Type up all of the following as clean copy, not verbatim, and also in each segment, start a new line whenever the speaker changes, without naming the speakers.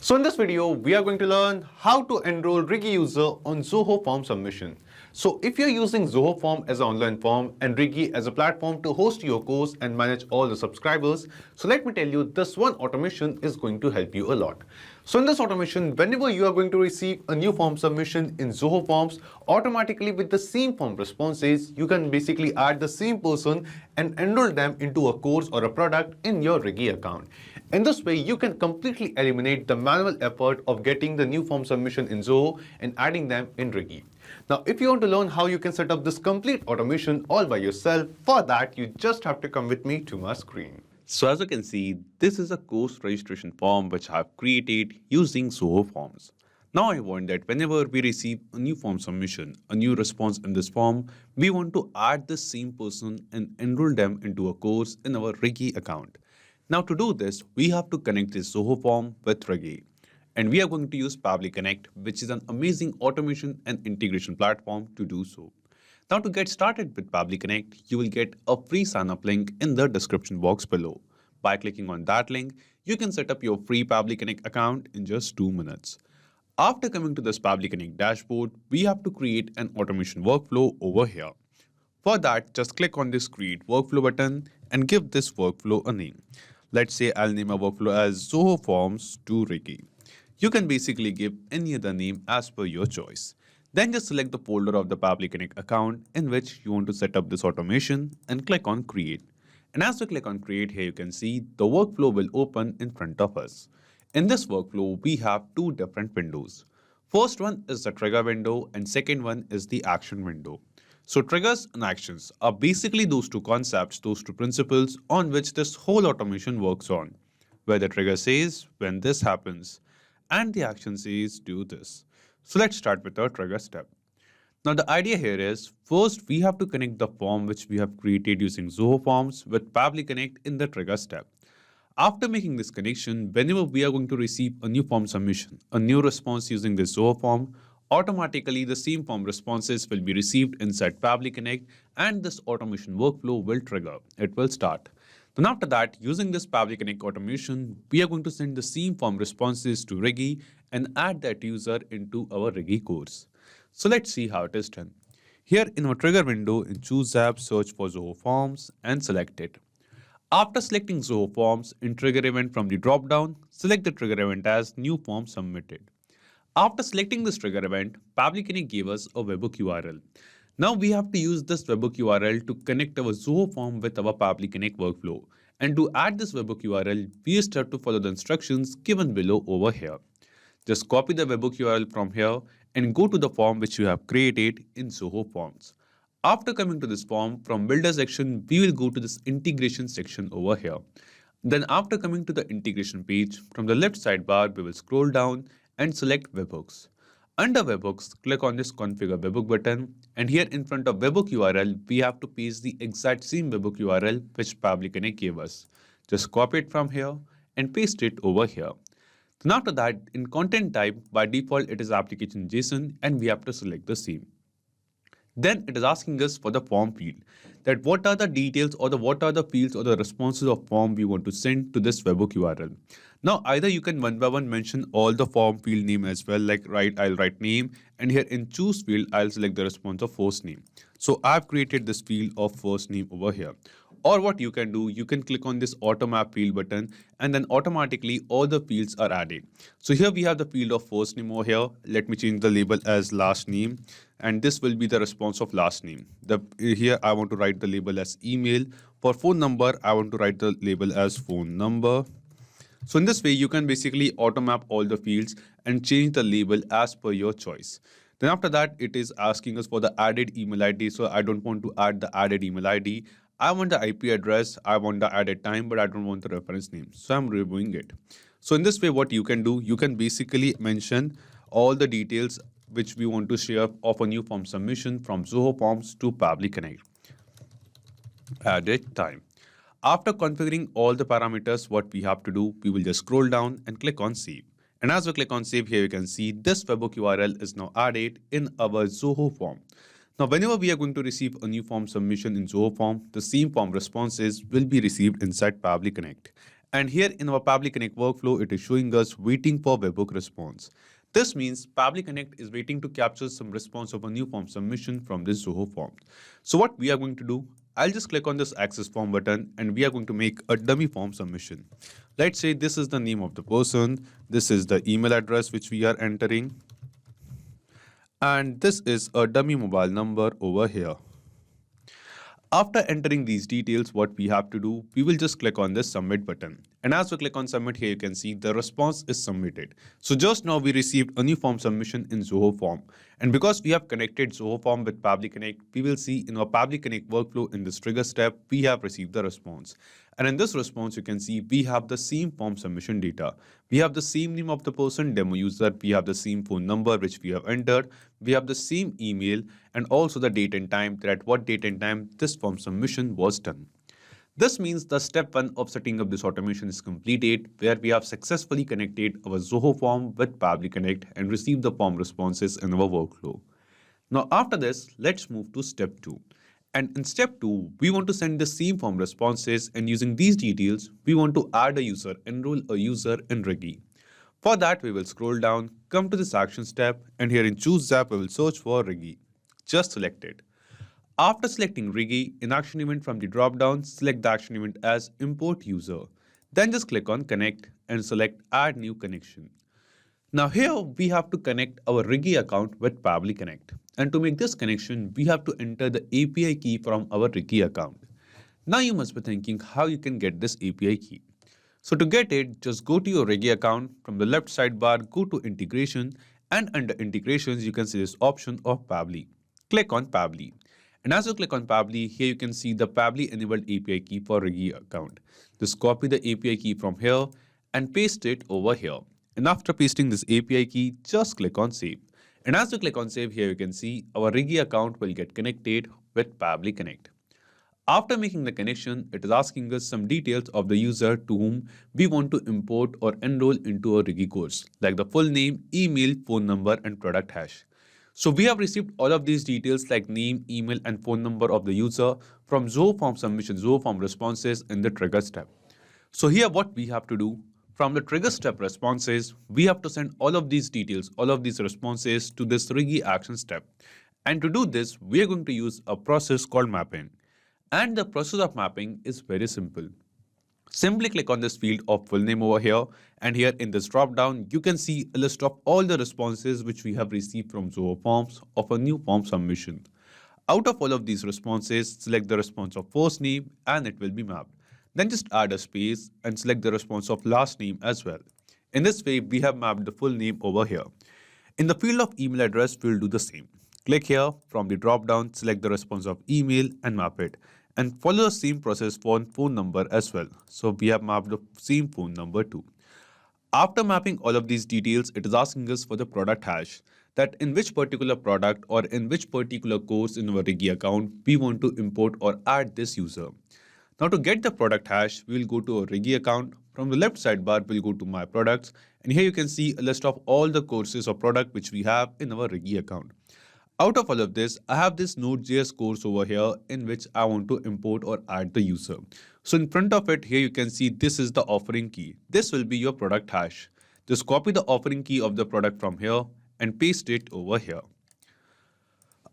So in this video, we are going to learn how to enroll Rigi user on Zoho Form submission. So if you're using Zoho Form as an online form and Rigi as a platform to host your course and manage all the subscribers, so let me tell you, this one automation is going to help you a lot. So in this automation, whenever you are going to receive a new form submission in Zoho Forms, automatically with the same form responses, you can basically add the same person and enroll them into a course or a product in your Rigi account. In this way, you can completely eliminate the manual effort of getting the new form submission in Zoho and adding them in Rigi. Now, if you want to learn how you can set up this complete automation all by yourself, for that, you just have to come with me to my screen.
So as you can see, this is a course registration form which I have created using Zoho Forms. Now I want that whenever we receive a new form submission, a new response in this form, we want to add the same person and enroll them into a course in our Rigi account. Now to do this, we have to connect this Zoho form with Rigi. And we are going to use Pabbly Connect, which is an amazing automation and integration platform to do so. Now to get started with Pabbly Connect, you will get a free sign-up link in the description box below. By clicking on that link, you can set up your free Pabbly Connect account in just 2 minutes. After coming to this Pabbly Connect dashboard, we have to create an automation workflow over here. For that, just click on this Create Workflow button and give this workflow a name. Let's say I'll name a workflow as Zoho Forms to Rigi. You can basically give any other name as per your choice. Then just select the folder of the Pabbly Connect account in which you want to set up this automation and click on Create. And as you click on Create, here you can see the workflow will open in front of us. In this workflow, we have two different windows. First one is the trigger window and second one is the action window. So triggers and actions are basically those two concepts, those two principles on which this whole automation works on. Where the trigger says when this happens and the action says do this. So let's start with our trigger step. Now the idea here is, first we have to connect the form which we have created using Zoho Forms with Pabbly Connect in the trigger step. After making this connection, whenever we are going to receive a new form submission, a new response using this Zoho form, automatically the same form responses will be received inside Pabbly Connect and this automation workflow will trigger. It will start. Then after that, using this Pabbly Connect automation, we are going to send the same form responses to Rigi and add that user into our Rigi course. So let's see how it is done. Here in our trigger window, in Choose App, search for Zoho Forms and select it. After selecting Zoho Forms, in Trigger Event from the drop-down, select the trigger event as New Form Submitted. After selecting this trigger event, Pabbly Connect gave us a webhook URL. Now we have to use this webhook URL to connect our Zoho form with our Pabbly Connect workflow. And to add this webhook URL, we just have to follow the instructions given below over here. Just copy the webhook URL from here and go to the form which you have created in Zoho Forms. After coming to this form, from Builder section, we will go to this integration section over here. Then after coming to the integration page, from the left sidebar, we will scroll down and select webhooks. Under webhooks, click on this configure webhook button and here in front of webhook URL, we have to paste the exact same webhook URL which Pabbly Connect gave us. Just copy it from here and paste it over here. Then after that, in content type, by default it is application JSON and we have to select the same. Then it is asking us for the form field, that what are the details or what are the fields or the responses of form we want to send to this webhook URL. Now either you can one by one mention all the form field name as well, like I'll write name and here in choose field I'll select the response of first name. So I've created this field of first name over here. Or what you can do, you can click on this auto map field button and then automatically all the fields are added. So here we have the field of first name over here. Let me change the label as last name and this will be the response of last name. Here I want to write the label as email. For phone number, I want to write the label as phone number. So in this way, you can basically auto map all the fields and change the label as per your choice. Then after that, it is asking us for the added email ID. So I don't want to add the added email ID. I want the IP address, I want the added time, but I don't want the reference name. So I'm removing it. So in this way, what you can do, you can basically mention all the details which we want to share of a new form submission from Zoho Forms to Pabbly Connect. Added time. After configuring all the parameters, what we have to do, we will just scroll down and click on Save. And as we click on Save, here you can see this webhook URL is now added in our Zoho form. Now, whenever we are going to receive a new form submission in Zoho Form, the same form responses will be received inside Pabbly Connect. And here in our Pabbly Connect workflow, it is showing us waiting for webhook response. This means Pabbly Connect is waiting to capture some response of a new form submission from this Zoho form. So what we are going to do, I'll just click on this access form button and we are going to make a dummy form submission. Let's say this is the name of the person, this is the email address which we are entering, and this is a dummy mobile number over here. After entering these details, what we have to do, we will just click on this submit button. And as we click on submit here, you can see the response is submitted. So just now we received a new form submission in Zoho Form. And because we have connected Zoho Form with Pabbly Connect, we will see in our Pabbly Connect workflow in this trigger step, we have received the response. And in this response, you can see we have the same form submission data. We have the same name of the person, demo user. We have the same phone number which we have entered. We have the same email and also the date and time, that at what date and time this form submission was done. This means the step 1 of setting up this automation is completed, where we have successfully connected our Zoho form with Pabbly Connect and received the form responses in our workflow. Now after this, let's move to step 2. And in step 2, we want to send the same form responses, and using these details, we want to add a user, enroll a user in Rigi. For that, we will scroll down, come to this action step, and here in choose app, we will search for Rigi. Just select it. After selecting Rigi, in action event from the drop-down, select the action event as import user. Then just click on connect and select add new connection. Now here we have to connect our Rigi account with Pabbly Connect. And to make this connection, we have to enter the API key from our Rigi account. Now you must be thinking how you can get this API key. So to get it, just go to your Rigi account. From the left sidebar, go to integration, and under integrations, you can see this option of Pabbly. Click on Pabbly. And as you click on Pabbly, here you can see the Pabbly enabled API key for Rigi account. Just copy the API key from here and paste it over here. And after pasting this API key, just click on save. And as you click on save, here you can see our Rigi account will get connected with Pabbly Connect. After making the connection, it is asking us some details of the user to whom we want to import or enroll into a Rigi course, like the full name, email, phone number, and product hash. So we have received all of these details like name, email, and phone number of the user from Zoho Form submission, Zoho Form responses in the trigger step. So here what we have to do, from the trigger step responses, we have to send all of these details, all of these responses to this Rigi action step. And to do this, we are going to use a process called mapping. And the process of mapping is very simple. Simply click on this field of full name over here, and here in this drop down, you can see a list of all the responses which we have received from Zoho Forms of a new form submission. Out of all of these responses, select the response of first name and it will be mapped. Then just add a space and select the response of last name as well. In this way, we have mapped the full name over here. In the field of email address, we'll do the same. Click here, from the drop down, select the response of email and map it. And follow the same process for phone number as well. So we have mapped the same phone number too. After mapping all of these details, it is asking us for the product hash, that in which particular product or in which particular course in our Rigi account we want to import or add this user. Now to get the product hash, we will go to our Rigi account. From the left sidebar, we'll go to my products, and here you can see a list of all the courses or product which we have in our Rigi account. Out of all of this, I have this Node.js course over here in which I want to import or add the user. So in front of it, here you can see this is the offering key. This will be your product hash. Just copy the offering key of the product from here and paste it over here.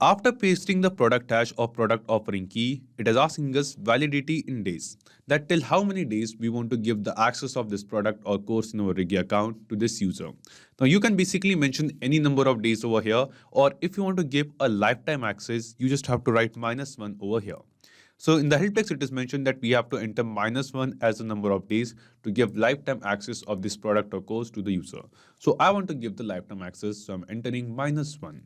After pasting the product hash or product offering key, it is asking us validity in days, that till how many days we want to give the access of this product or course in our Rigi account to this user. Now you can basically mention any number of days over here, or if you want to give a lifetime access, you just have to write -1 over here. So in the help text, it is mentioned that we have to enter -1 as the number of days to give lifetime access of this product or course to the user. So I want to give the lifetime access, so I'm entering -1.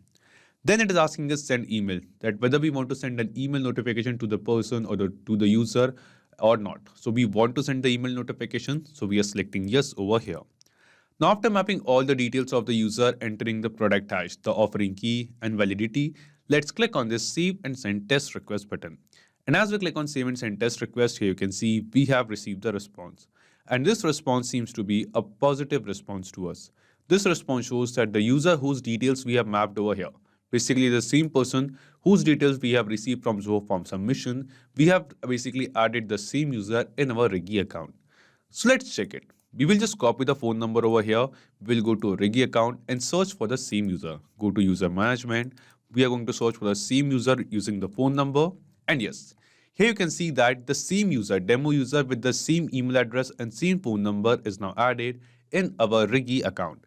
Then it is asking us send email, that whether we want to send an email notification to the person or to the user or not. So we want to send the email notification, so we are selecting yes over here. Now after mapping all the details of the user, entering the product hash, the offering key and validity, let's click on this save and send test request button. And as we click on save and send test request, here you can see we have received the response. And this response seems to be a positive response to us. This response shows that the user whose details we have mapped over here, basically the same person whose details we have received from Zoho Form submission, we have basically added the same user in our Rigi account. So let's check it. We will just copy the phone number over here. We'll go to a Rigi account and search for the same user. Go to user management. We are going to search for the same user using the phone number. And yes, here you can see that the same user, demo user with the same email address and same phone number is now added in our Rigi account.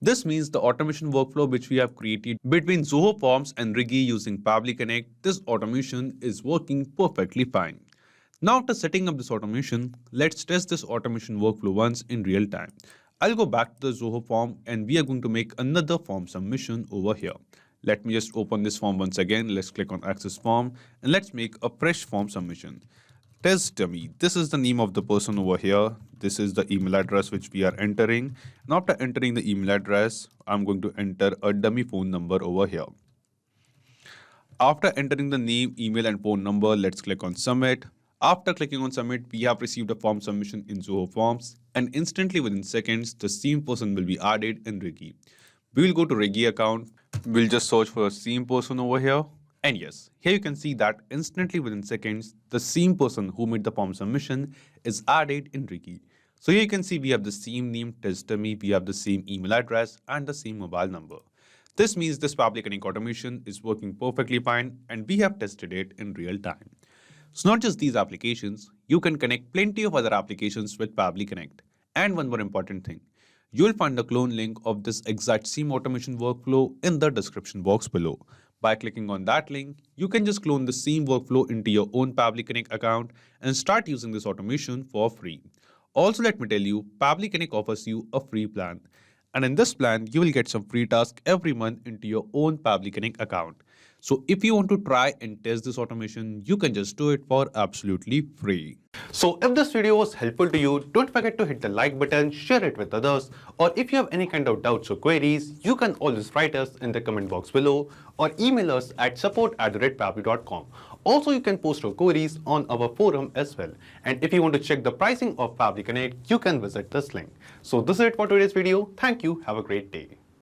This means the automation workflow which we have created between Zoho Forms and Rigi using Pabbly Connect, this automation is working perfectly fine. Now after setting up this automation, let's test this automation workflow once in real time. I'll go back to the Zoho form and we are going to make another form submission over here. Let me just open this form once again. Let's click on access form and let's make a fresh form submission. Test dummy. This is the name of the person over here. This is the email address which we are entering. And after entering the email address, I'm going to enter a dummy phone number over here. After entering the name, email and phone number, let's click on submit. After clicking on submit, we have received a form submission in Zoho Forms and instantly within seconds, the same person will be added in Rigi. We will go to Rigi account. We'll just search for the same person over here. And yes, here you can see that instantly within seconds, the same person who made the form submission is added in Rigi. So here you can see we have the same name, test dummy, we have the same email address and the same mobile number. This means this Pabbly Connect automation is working perfectly fine and we have tested it in real time. So not just these applications, you can connect plenty of other applications with Pabbly Connect. And one more important thing, you will find the clone link of this exact same automation workflow in the description box below. By clicking on that link, you can just clone the same workflow into your own Pabbly Connect account and start using this automation for free. Also, let me tell you, Pabbly Connect offers you a free plan. And in this plan, you will get some free tasks every month into your own Pabbly Connect account. So if you want to try and test this automation, you can just do it for absolutely free.
So if this video was helpful to you, don't forget to hit the like button, share it with others, or if you have any kind of doubts or queries, you can always write us in the comment box below or email us at support@pabbly.com. Also, you can post your queries on our forum as well. And if you want to check the pricing of Pabbly Connect, you can visit this link. So this is it for today's video. Thank you. Have a great day.